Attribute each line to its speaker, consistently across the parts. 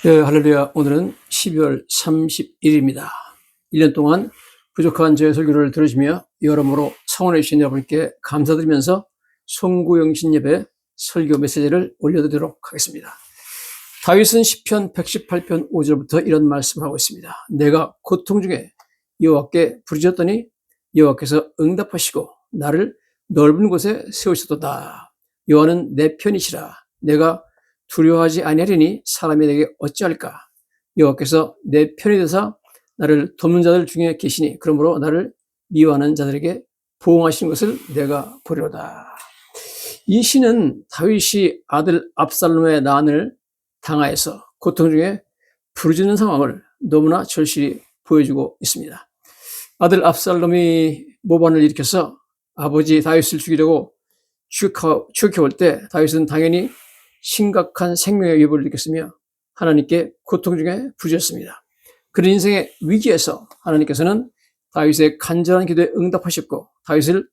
Speaker 1: 네, 할렐루야. 오늘은 12월 30일입니다. 1년 동안 부족한 제 설교를 들으시며 여러모로 성원해 주신 여러분께 감사드리면서 송구영신 예배 설교 메시지를 올려드리도록 하겠습니다. 다윗은 시편 118편 5절부터 이런 말씀을 하고 있습니다. 내가 고통 중에 여호와께 부르짖었더니 여호와께서 응답하시고 나를 넓은 곳에 세우셨도다. 여호와는 내 편이시라. 내가 두려워하지 아니하리니 사람이 내게 어찌할까. 여호와께서 내 편이 되사 나를 돕는 자들 중에 계시니 그러므로 나를 미워하는 자들에게 보응하신 것을 내가 보리로다. 이 시는 다윗이 아들 압살롬의 난을 당하여서 고통 중에 부르짖는 상황을 너무나 절실히 보여주고 있습니다. 아들 압살롬이 모반을 일으켜서 아버지 다윗을 죽이려고 추격해올 때 다윗은 당연히 심각한 생명의 위협을 느꼈으며 하나님께 고통 중에 부르짖었습니다. 그런 인생의 위기에서 하나님께서는 다윗의 간절한 기도에 응답하셨고 다윗을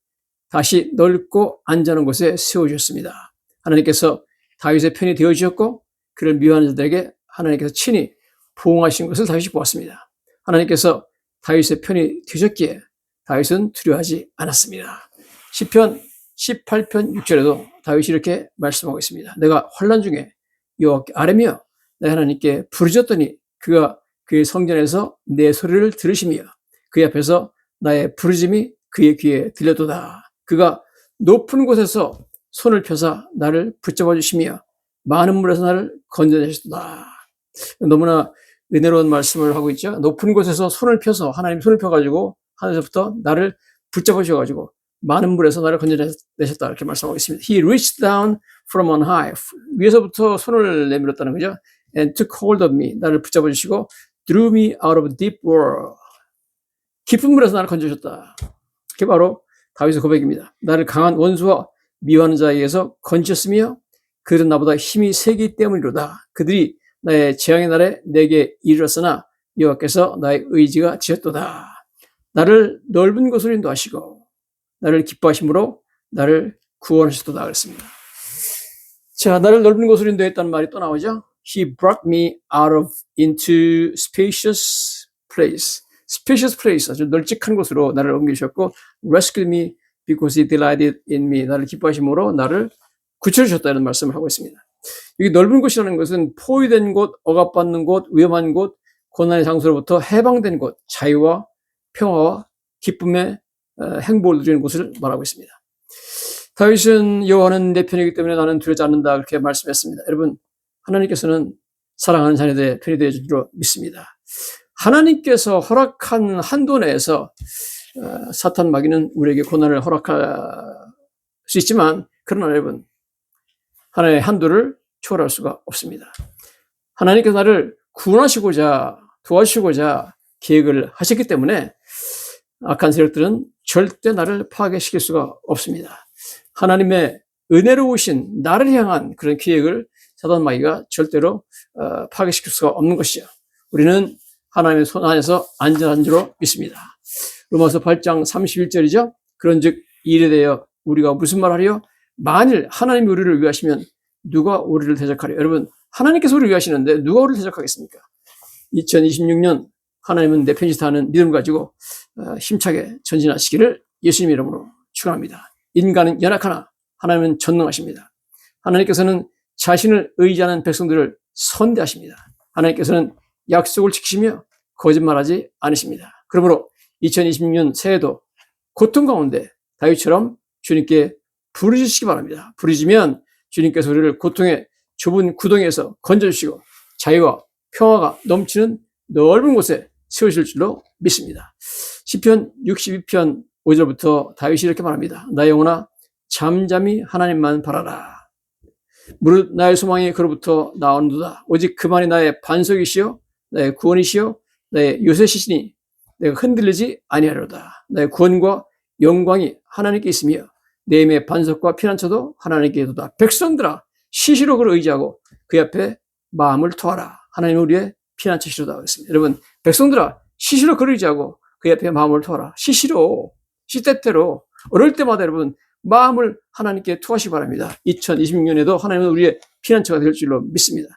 Speaker 1: 다시 넓고 안전한 곳에 세워주셨습니다. 하나님께서 다윗의 편이 되어주셨고 그를 미워하는 자들에게 하나님께서 친히 보응하신 것을 다윗이 보았습니다. 하나님께서 다윗의 편이 되셨기에 다윗은 두려워하지 않았습니다. 시편 18편 6절에도 다윗이 이렇게 말씀하고 있습니다. 내가 환난 중에 여호와께 아뢰며 내 하나님께 부르짖었더니 그가 그의 성전에서 내 소리를 들으시며 그의 앞에서 나의 부르짖음이 그의 귀에 들려도다. 그가 높은 곳에서 손을 펴사 나를 붙잡아 주시며 많은 물에서 나를 건져내셨도다. 너무나 은혜로운 말씀을 하고 있죠. 높은 곳에서 손을 펴서 하나님 손을 펴가지고 하늘에서부터 나를 붙잡아 주셔가지고 많은 물에서 나를 건져내셨다 이렇게 말씀하고 있습니다. He reached down from on high. 위에서부터 손을 내밀었다는 거죠. And took hold of me. 나를 붙잡아 주시고 drew me out of deep water. 깊은 물에서 나를 건져주셨다. 그게 바로 다윗의 고백입니다. 나를 강한 원수와 미워하는 자에게서 건지셨으며 그들은 나보다 힘이 세기 때문이로다. 그들이 나의 재앙의 날에 내게 이르렀으나 여호와께서 나의 의지가 지었도다. 나를 넓은 곳으로 인도하시고 나를 기뻐하심으로 나를 구원하셨도다 그랬습니다. 자, 나를 넓은 곳으로 인도했다는 말이 또 나오죠. He brought me out of into spacious place. spacious place, 아주 널찍한 곳으로 나를 옮기셨고 rescued me because he delighted in me. 나를 기뻐하심으로 나를 구출하셨다는 말씀을 하고 있습니다. 여기 넓은 곳이라는 것은 포위된 곳, 억압받는 곳, 위험한 곳, 고난의 장소로부터 해방된 곳, 자유와 평화와 기쁨의 행복을 누리는 곳을 말하고 있습니다. 다윗은 여호와는 내 편이기 때문에 나는 두려워하지 않는다 그렇게 말씀했습니다. 여러분, 하나님께서는 사랑하는 자녀들의 편이 되어 줄 줄로 믿습니다. 하나님께서 허락한 한도 내에서 사탄 마귀는 우리에게 고난을 허락할 수 있지만 그러나 여러분, 하나님의 한도를 초월할 수가 없습니다. 하나님께서 나를 구원하시고자 도와주시고자 계획을 하셨기 때문에 악한 세력들은 절대 나를 파괴시킬 수가 없습니다. 하나님의 은혜로우신 나를 향한 그런 계획을 사단 마귀가 절대로 파괴시킬 수가 없는 것이죠. 우리는 하나님의 손 안에서 안전한 줄로 믿습니다. 로마서 8장 31절이죠. 그런즉 이에 대하여 우리가 무슨 말하리요? 만일 하나님이 우리를 위하시면 누가 우리를 대적하리요? 여러분, 하나님께서 우리를 위하시는데 누가 우리를 대적하겠습니까? 2026년 하나님은 내 편이시다 하는 믿음 가지고 힘차게 전진하시기를 예수님 이름으로 축원합니다. 인간은 연약하나 하나님은 전능하십니다. 하나님께서는 자신을 의지하는 백성들을 선대하십니다. 하나님께서는 약속을 지키시며 거짓말하지 않으십니다. 그러므로 2026년 새해도 고통 가운데 다윗처럼 주님께 부르짖으시기 바랍니다. 부르짖으면 주님께서 우리를 고통의 좁은 구덩이에서 건져주시고 자유와 평화가 넘치는 넓은 곳에 세우실 줄로 믿습니다. 시편 62편 5절부터 다윗이 이렇게 말합니다. 나의 영혼아 잠잠히 하나님만 바라라. 무릇 나의 소망이 그로부터 나오는도다. 오직 그만이 나의 반석이시요 나의 구원이시요 나의 요새시시니 내가 흔들리지 아니하리로다. 나의 구원과 영광이 하나님께 있으며 내 힘의 반석과 피난처도 하나님께 있도다. 백성들아 시시로 그를 의지하고 그 앞에 마음을 토하라. 하나님은 우리의 피난처시로다 그랬습니다. 여러분, 백성들아 시시로 그를 의지하고 그 앞에 마음을 토하라. 시시로, 시때때로, 어릴 때마다 여러분 마음을 하나님께 토하시기 바랍니다. 2026년에도 하나님은 우리의 피난처가 될 줄로 믿습니다.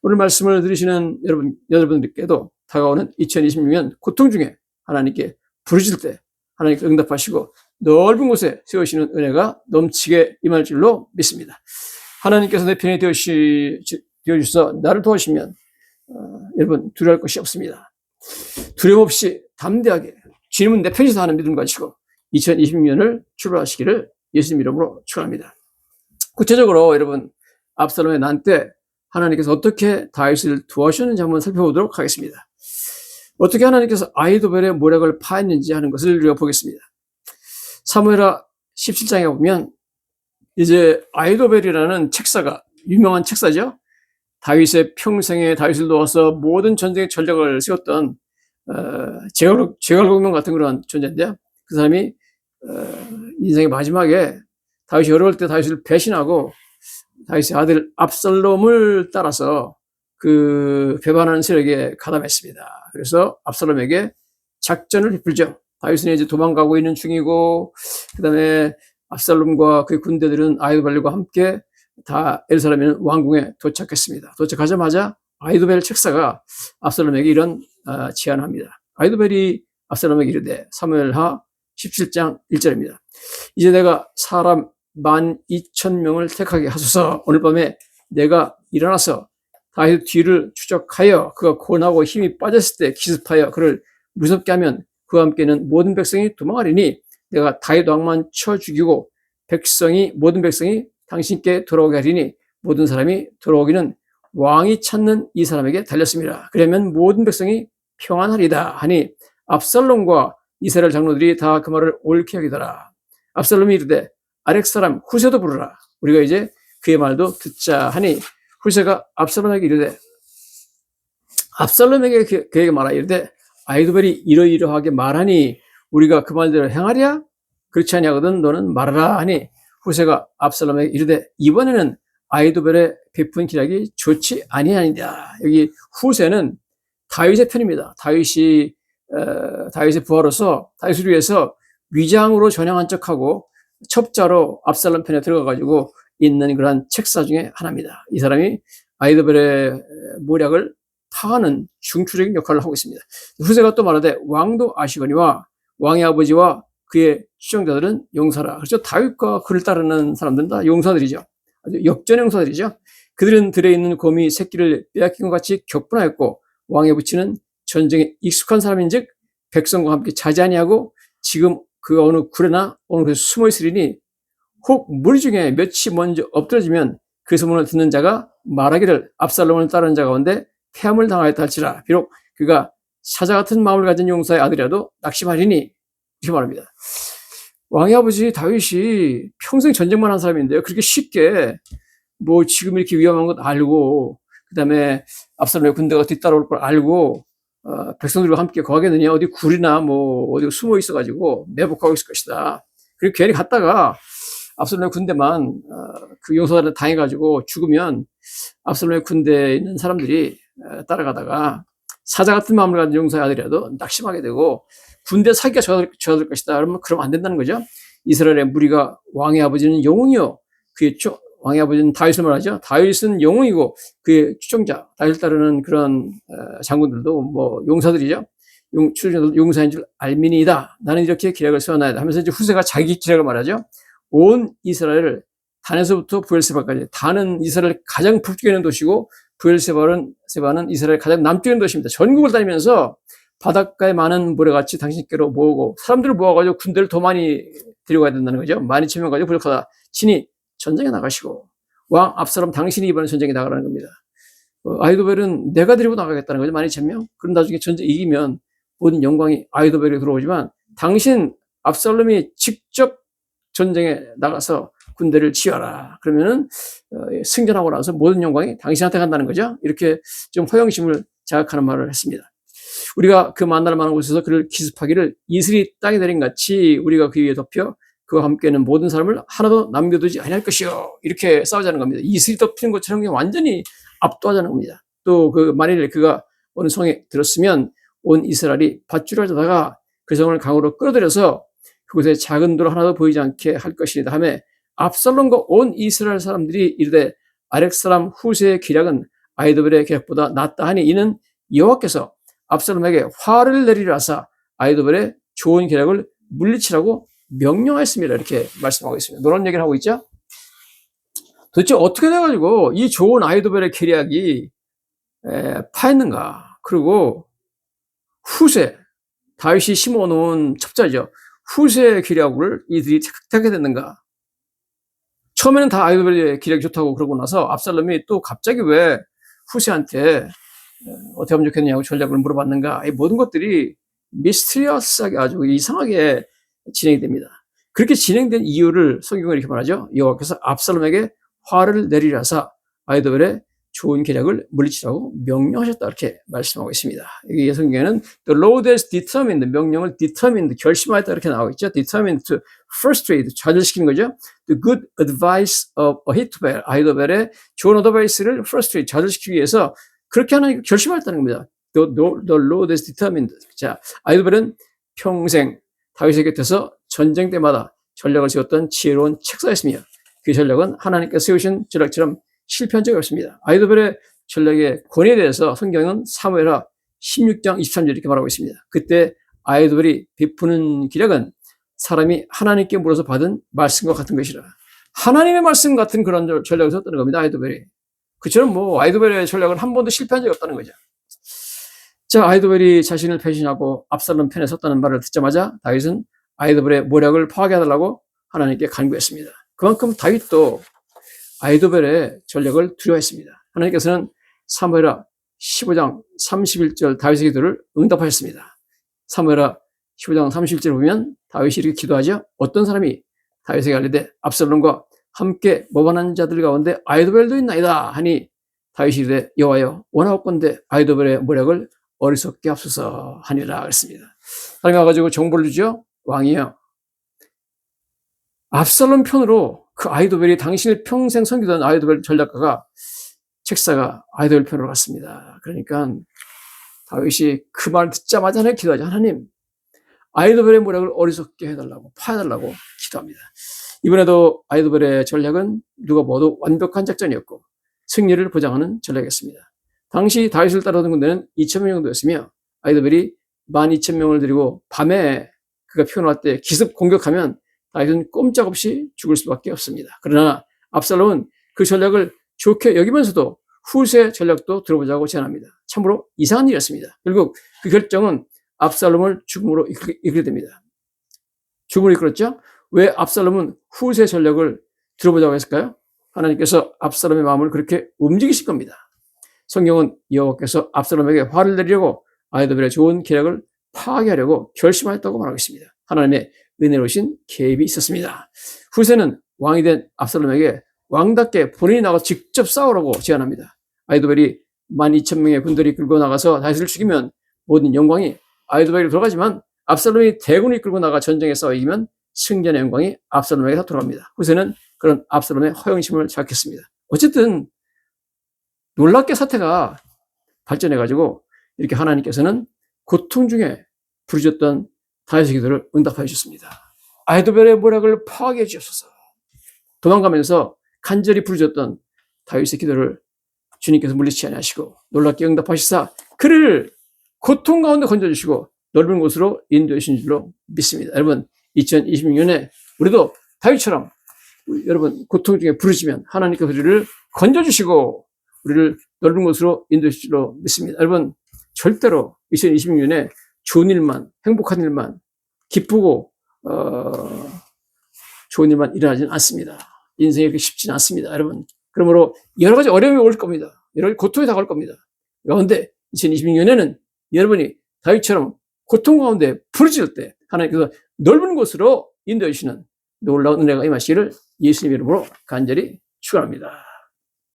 Speaker 1: 오늘 말씀을 들으시는 여러분들께도 다가오는 2026년 고통 중에 하나님께 부르실 때 하나님께 응답하시고 넓은 곳에 세우시는 은혜가 넘치게 임할 줄로 믿습니다. 하나님께서 내 편이 되어주셔서 나를 도와주시면 여러분 두려워할 것이 없습니다. 두려움 없이 담대하게 주님은 내 편에서 하는 믿음 가지고 2026년을 출발하시기를 예수님 이름으로 축원합니다. 구체적으로 여러분 압살롬의 난 때 하나님께서 어떻게 다윗을 도와주셨는지 한번 살펴보도록 하겠습니다. 어떻게 하나님께서 아히도벨의 모략을 파했는지 하는 것을 우리가 보겠습니다. 사무엘하 17장에 보면 이제 아히도벨이라는 책사가 유명한 책사죠. 다윗의 평생에 다윗을 도와서 모든 전쟁의 전략을 세웠던 제갈공명 같은 그런 존재인데요. 그 사람이 인생의 마지막에 다윗이 어려울 때 다윗을 배신하고 다윗의 아들 압살롬을 따라서 그 배반하는 세력에 가담했습니다. 그래서 압살롬에게 작전을 베풀죠. 다윗은 이제 도망가고 있는 중이고, 그 다음에 압살롬과 그의 군대들은 아히도벨과 함께 다 예루살렘에 있는 왕궁에 도착했습니다. 도착하자마자 아히도벨 책사가 압살롬에게 이런 제안을 합니다. 아히도벨이 압살롬에게 이르되, 사무엘하 17장 1절입니다. 이제 내가 사람 12,000명을 택하게 하소서. 오늘 밤에 내가 일어나서 다윗 뒤를 추적하여 그가 고나고 힘이 빠졌을 때 기습하여 그를 무섭게 하면 그와 함께는 모든 백성이 도망하리니 내가 다윗 왕만 쳐 죽이고 모든 백성이 당신께 돌아오게 하리니 모든 사람이 돌아오기는 왕이 찾는 이 사람에게 달렸습니다. 그러면 모든 백성이 평안하리다 하니 압살롬과 이스라엘 장로들이 다 그 말을 옳게 여기더라. 압살롬이 이르되 아렉 사람 후세도 부르라. 우리가 이제 그의 말도 듣자 하니 후세가 압살롬에게 이르되 압살롬에게 그에게 말하 이르되 아히도벨이 이러이러하게 말하니 우리가 그 말대로 행하랴? 그렇지 아니하거든 너는 말하라 하니 후세가 압살롬에게 이르되 이번에는 아히도벨의 베푼 기략이 좋지 아니하니라. 여기 후세는 다윗의 편입니다. 다윗의 부하로서 다윗을 위해서 위장으로 전향한 척하고 첩자로 압살롬 편에 들어가가지고 있는 그러한 책사 중에 하나입니다. 이 사람이 아히도벨의 모략을 파하는 중추적인 역할을 하고 있습니다. 후세가 또 말하되 왕도 아시거니와 왕의 아버지와 그의 추종자들은 용사라. 그렇죠. 다윗과 그를 따르는 사람들은 다 용사들이죠. 아주 역전 용사들이죠. 그들은 들에 있는 곰이 새끼를 빼앗긴 것 같이 격분하였고 왕의 부치는 전쟁에 익숙한 사람인즉 백성과 함께 자지 아니하고 지금 그가 어느 굴에나 어느 곳에 숨어 있으리니 혹 무리 중에 몇이 먼저 엎드러지면 그 소문을 듣는 자가 말하기를 압살롬을 따르는 자 가운데 폐함을 당하였다 할지라. 비록 그가 사자 같은 마음을 가진 용사의 아들이라도 낙심하리니 이렇게 말합니다. 왕의 아버지 다윗이 평생 전쟁만 한 사람인데요. 그렇게 쉽게 뭐 지금 이렇게 위험한 것 알고 그다음에 압살롬의 군대가 뒤따라올 걸 알고 백성들과 함께 거하겠느냐. 어디 굴이나 뭐 어디 숨어 있어가지고 매복하고 있을 것이다. 그리고 괜히 갔다가 압살롬의 군대만 그 용사들한테 당해가지고 죽으면 압살롬의 군대에 있는 사람들이 따라가다가 사자 같은 마음을 가진 용사의 아들이라도 낙심하게 되고 군대 사기가 져들 것이다. 그러면 안 된다는 거죠. 이스라엘의 무리가 왕의 아버지는 영웅이요. 왕의 아버지는 다윗을 말하죠. 다윗은 영웅이고 그의 추종자, 다윗을 따르는 그런 장군들도 뭐 용사들이죠. 용사인 줄 알미니이다. 나는 이렇게 기략을 세워놔야 하면서 이제 후세가 자기 기략을 말하죠. 온 이스라엘을 단에서부터 부엘세바까지. 단은 이스라엘 가장 북쪽에 있는 도시고 부엘세바는 이스라엘 가장 남쪽에 있는 도시입니다. 전국을 다니면서 바닷가에 많은 모래같이 당신께로 모으고 사람들을 모아가지고 군대를 더 많이 데려가야 된다는 거죠. 12,000명 가지고 부족하다. 친히 전쟁에 나가시고 왕 압살롬 당신이 이번에 전쟁에 나가라는 겁니다. 아히도벨은 내가 데리고 나가겠다는 거죠. 12,000명. 그럼 나중에 전쟁 이기면 모든 영광이 아히도벨에 들어오지만 당신 압살롬이 직접 전쟁에 나가서 군대를 치워라. 그러면은 승전하고 나서 모든 영광이 당신한테 간다는 거죠. 이렇게 좀 허영심을 자극하는 말을 했습니다. 우리가 그 만날 만한 곳에서 그를 기습하기를 이슬이 땅에 내린 같이 우리가 그 위에 덮여 그와 함께는 모든 사람을 하나도 남겨두지 아니할 것이요. 이렇게 싸우자는 겁니다. 이슬이 덮이는 것처럼 완전히 압도하자는 겁니다. 또 만일 그가 어느 성에 들었으면 온 이스라엘이 밧줄을 하다가 그 성을 강으로 끌어들여서 그곳에 작은 돌 하나도 보이지 않게 할 것이다 하며 압살롬과 온 이스라엘 사람들이 이르되 아렉 사람 후세의 기략은 아히도벨의 계략보다 낫다 하니 이는 여호와께서 압살롬에게 화를 내리려 하사 아히도벨의 좋은 계략을 물리치라고 명령하였습니다. 이렇게 말씀하고 있습니다. 이런 얘기를 하고 있죠. 도대체 어떻게 돼가지고 이 좋은 아히도벨의 계략이 파했는가? 그리고 후세, 다윗이 심어놓은 첩자죠. 후세의 계략을 이들이 택하게 됐는가? 처음에는 다 아히도벨의 계략이 좋다고 그러고 나서 압살롬이 또 갑자기 왜 후세한테 어떻게 하면 좋겠느냐고 전략을 물어봤는가? 이 모든 것들이 미스테리어스하게 아주 이상하게 진행이 됩니다. 그렇게 진행된 이유를 성경은 이렇게 말하죠. 여호와께서 압살롬에게 화를 내리라 하사 아히도벨의 좋은 계략을 물리치라고 명령하셨다. 이렇게 말씀하고 있습니다. 여기 성경에는 the Lord has determined, 명령을 determined, 결심하였다 이렇게 나오고 있죠. determined to frustrate, 좌절시키는 거죠. the good advice of Ahithophel, 아히도벨의 좋은 어드바이스를 frustrate, 좌절시키기 위해서 그렇게 하나님 결심하였다는 겁니다. the Lord has determined. 자, 아히도벨은 평생 다윗의 곁에서 전쟁 때마다 전략을 세웠던 지혜로운 책사였으며 그 전략은 하나님께서 세우신 전략처럼 실패한 적이 없습니다. 아히도벨의 전략의 권위에 대해서 성경은 사무엘하 16장 23절 이렇게 말하고 있습니다. 그때 아히도벨이 베푸는 기략은 사람이 하나님께 물어서 받은 말씀과 같은 것이라. 하나님의 말씀 같은 그런 전략을 썼다는 겁니다. 아히도벨이. 그처럼 아히도벨의 전략은 한 번도 실패한 적이 없다는 거죠. 자, 아히도벨이 자신을 배신하고 압살롬 편에 섰다는 말을 듣자마자 다윗은 아히도벨의 모략을 파괴해달라고 하나님께 간구했습니다. 그만큼 다윗도 아히도벨의 전략을 두려워했습니다. 하나님께서는 사무엘하 15장 31절 다윗의 기도를 응답하셨습니다. 사무엘하 15장 31절 보면 다윗이 이렇게 기도하죠. 어떤 사람이 다윗에게 알리되 압살롬과 함께 모반한 자들 가운데 아히도벨도 있나이다 하니 다윗이 이르되 여호와여 원하옵건대 아히도벨의 모략을 어리석게 하소서 하니라 그랬습니다. 사람이 와가지고 정보를 주죠. 왕이여, 압살롬 편으로 그 아히도벨이 당신을 평생 섬기던 아히도벨 전략가가 책사가 아히도벨 편으로 갔습니다. 그러니까 다윗이 그 말 듣자마자 하나님 기도하죠. 하나님, 아히도벨의 모략을 어리석게 해달라고, 파해달라고 기도합니다. 이번에도 아히도벨의 전략은 누가 봐도 완벽한 작전이었고 승리를 보장하는 전략이었습니다. 당시 다윗을 따르던 군대는 2,000명 정도였으며 아히도벨이 12,000명을 데리고 밤에 그가 피어날 때 기습 공격하면 다윗은 꼼짝없이 죽을 수밖에 없습니다. 그러나 압살롬은 그 전략을 좋게 여기면서도 후세 전략도 들어보자고 제안합니다. 참으로 이상한 일이었습니다. 결국 그 결정은 압살롬을 죽음으로 이끌게 됩니다. 죽음으로 이끌었죠? 왜 압살롬은 후세 전략을 들어보자고 했을까요? 하나님께서 압살롬의 마음을 그렇게 움직이실 겁니다. 성경은 여호와께서 압살롬에게 화를 내리려고 아히도벨의 좋은 계략을 파괴하려고 결심하였다고 말하고 있습니다. 하나님의 은혜로우신 개입이 있었습니다. 후세는 왕이 된 압살롬에게 왕답게 본인이 나가서 직접 싸우라고 제안합니다. 아히도벨이 12,000명의 군대를 끌고 나가서 다윗을 죽이면 모든 영광이 아히도벨에게 돌아가지만 압살롬이 대군을 끌고 나가 전쟁에 싸워 이기면 승전의 영광이 압살롬에게 돌아갑니다. 후세는 그런 압살롬의 허영심을 자극했습니다. 어쨌든 놀랍게 사태가 발전해가지고 이렇게 하나님께서는 고통 중에 부르짖었던 다윗의 기도를 응답하여 주셨습니다. 아히도벨의 모략을 파괴해 주셔서 도망가면서 간절히 부르짖었던 다윗의 기도를 주님께서 물리치지 아니하시고 놀랍게 응답하시사 그를 고통 가운데 건져주시고 넓은 곳으로 인도해 주신 줄로 믿습니다. 여러분 2026년에 우리도 다윗처럼 여러분 고통 중에 부르짖으면 하나님께서 우리를 건져주시고 우리를 넓은 곳으로 인도해 주실 줄로 믿습니다. 여러분 절대로 2026년에 좋은 일만, 행복한 일만, 기쁘고 좋은 일만 일어나지는 않습니다. 인생이 그렇게 쉽지는 않습니다. 여러분 그러므로 여러 가지 어려움이 올 겁니다. 여러 가지 고통이 다가올 겁니다. 그런데 2026년에는 여러분이 다윗처럼 고통 가운데 부르짖을 때 하나님께서 넓은 곳으로 인도해 주시는 놀라운 은혜가 임하시기를 예수님 이름으로 간절히 축원합니다.